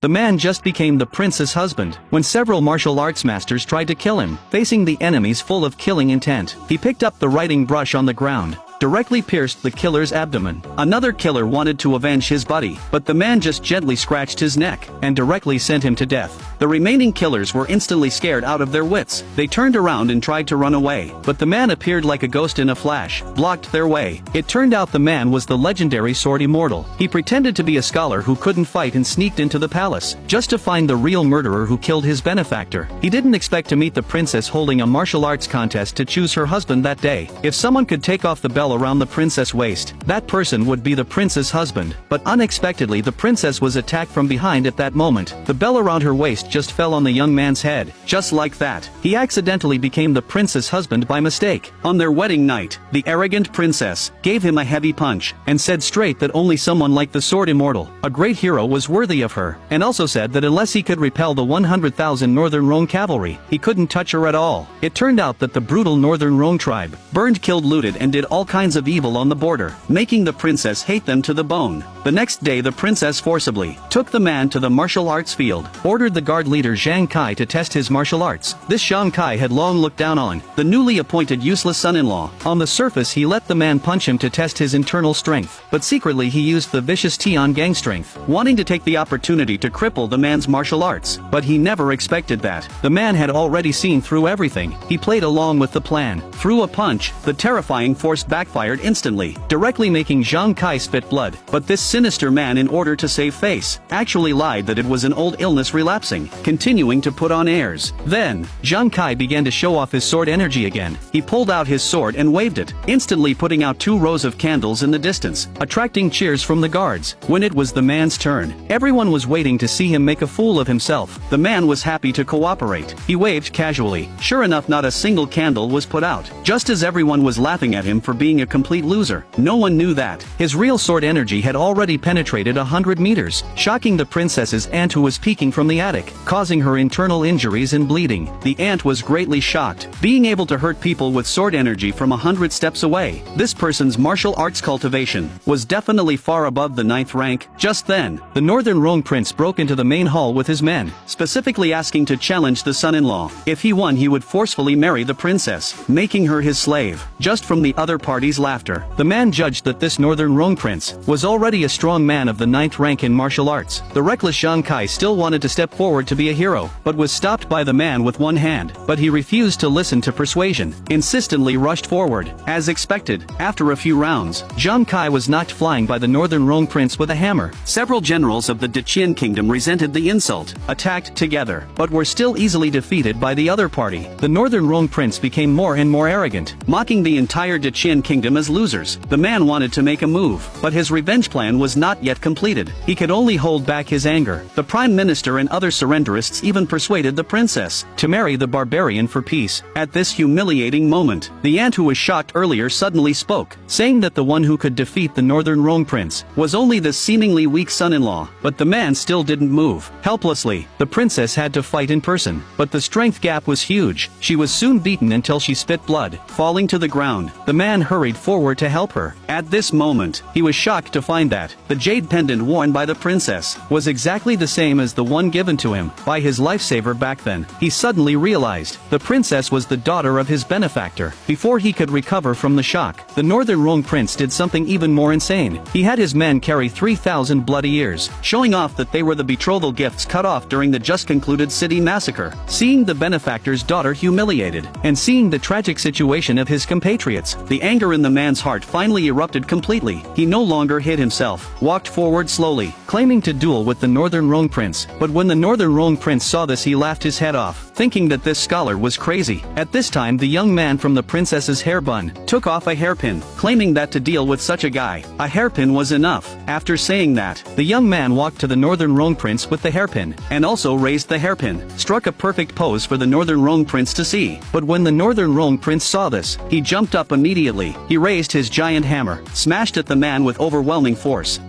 The man just became the prince's husband, when several martial arts masters tried to kill him. Facing the enemies full of killing intent, he picked up the writing brush on the ground, directly pierced the killer's abdomen. Another killer wanted to avenge his buddy, but the man just gently scratched his neck, and directly sent him to death. The remaining killers were instantly scared out of their wits. They turned around and tried to run away, but the man appeared like a ghost in a flash, blocked their way. It turned out the man was the legendary Sword Immortal. He pretended to be a scholar who couldn't fight and sneaked into the palace, just to find the real murderer who killed his benefactor. He didn't expect to meet the princess holding a martial arts contest to choose her husband that day. If someone could take off the bell around the princess' waist, that person would be the prince's husband. But unexpectedly the princess was attacked from behind at that moment. The bell around her waist just fell on the young man's head. Just like that, he accidentally became the prince's husband by mistake. On their wedding night, the arrogant princess gave him a heavy punch, and said straight that only someone like the Sword Immortal, a great hero, was worthy of her, and also said that unless he could repel the 100,000 Northern Rhone cavalry, he couldn't touch her at all. It turned out that the brutal Northern Rhone tribe burned, killed, looted, and did all kinds of evil on the border, making the princess hate them to the bone. The next day the princess forcibly took the man to the martial arts field, ordered the guard leader Zhang Kai to test his martial arts. This Zhang Kai had long looked down on the newly appointed useless son-in-law. On the surface he let the man punch him to test his internal strength, but secretly he used the vicious Tian gang strength, wanting to take the opportunity to cripple the man's martial arts. But he never expected that. The man had already seen through everything. He played along with the plan. Through a punch, the terrifying force backfired instantly, directly making Zhang Kai spit blood. But this sinister man, in order to save face, actually lied that it was an old illness relapsing, continuing to put on airs. Then, Zhang Kai began to show off his sword energy again. He pulled out his sword and waved it, instantly putting out 2 rows of candles in the distance, attracting cheers from the guards. When it was the man's turn, everyone was waiting to see him make a fool of himself. The man was happy to cooperate. He waved casually. Sure enough, not a single candle was put out, just as everyone was laughing at him for being a complete loser. No one knew that his real sword energy had already penetrated 100 meters, shocking the princess's aunt, who was peeking from the attic, causing her internal injuries and bleeding. The aunt was greatly shocked, being able to hurt people with sword energy from 100 steps away. This person's martial arts cultivation was definitely far above the 9th rank. Just then, the Northern Rhone prince broke into the main hall with his men, specifically asking to challenge the son-in-law. If he won, he would forcefully marry the princess, making her his slave. Just from the other party's laughter, the man judged that this Northern Rhone prince was already a strong man of the 9th rank in martial arts. The reckless Zhang Kai still wanted to step forward to be a hero, but was stopped by the man with one hand. But he refused to listen to persuasion, insistently rushed forward. As expected, after a few rounds, Zhang Kai was knocked flying by the Northern Rhone prince with a hammer. Several generals of the Deqian kingdom resented the insult, attacked together, but were still easily defeated by the other party. The Northern Rhone prince became more and more arrogant, mocking the entire Deqian kingdom as losers. The man wanted to make a move, but his revenge plan was not yet completed. He could only hold back his anger. The prime minister and other surrenderists even persuaded the princess to marry the barbarian for peace. At this humiliating moment, the aunt, who was shocked earlier, suddenly spoke, saying that the one who could defeat the Northern Rhone prince was only the seemingly weak son-in-law. But the man still didn't move. Helplessly, the princess had to fight in person, but the strength gap was huge. She was soon beaten until she spit blood, falling to the ground. The man hurried forward to help her. At this moment, he was shocked to find that the jade pendant worn by the princess was exactly the same as the one given to him by his lifesaver back then. He suddenly realized the princess was the daughter of his benefactor. Before he could recover from the shock, the Northern Rhone prince did something even more insane. He had his men carry 3,000 bloody ears, showing off that they were the betrothal gifts cut off during the just concluded city massacre. Seeing the benefactor's daughter humiliated, and seeing the tragic situation of his compatriots, the anger in the man's heart finally erupted completely. He no longer hid himself, walked forward slowly, claiming to duel with the Northern Rhone prince. But when the Northern Rhone prince saw this, he laughed his head off, thinking that this scholar was crazy. At this time, the young man from the princess's hair bun took off a hairpin, claiming that to deal with such a guy, a hairpin was enough. After saying that, the young man walked to the Northern Rhone prince with the hairpin, and also raised the hairpin, struck a perfect pose for the Northern Rhone prince to see. But when the Northern Rhone prince saw this, he jumped up immediately. He raised his giant hammer, smashed at the man with overwhelming force.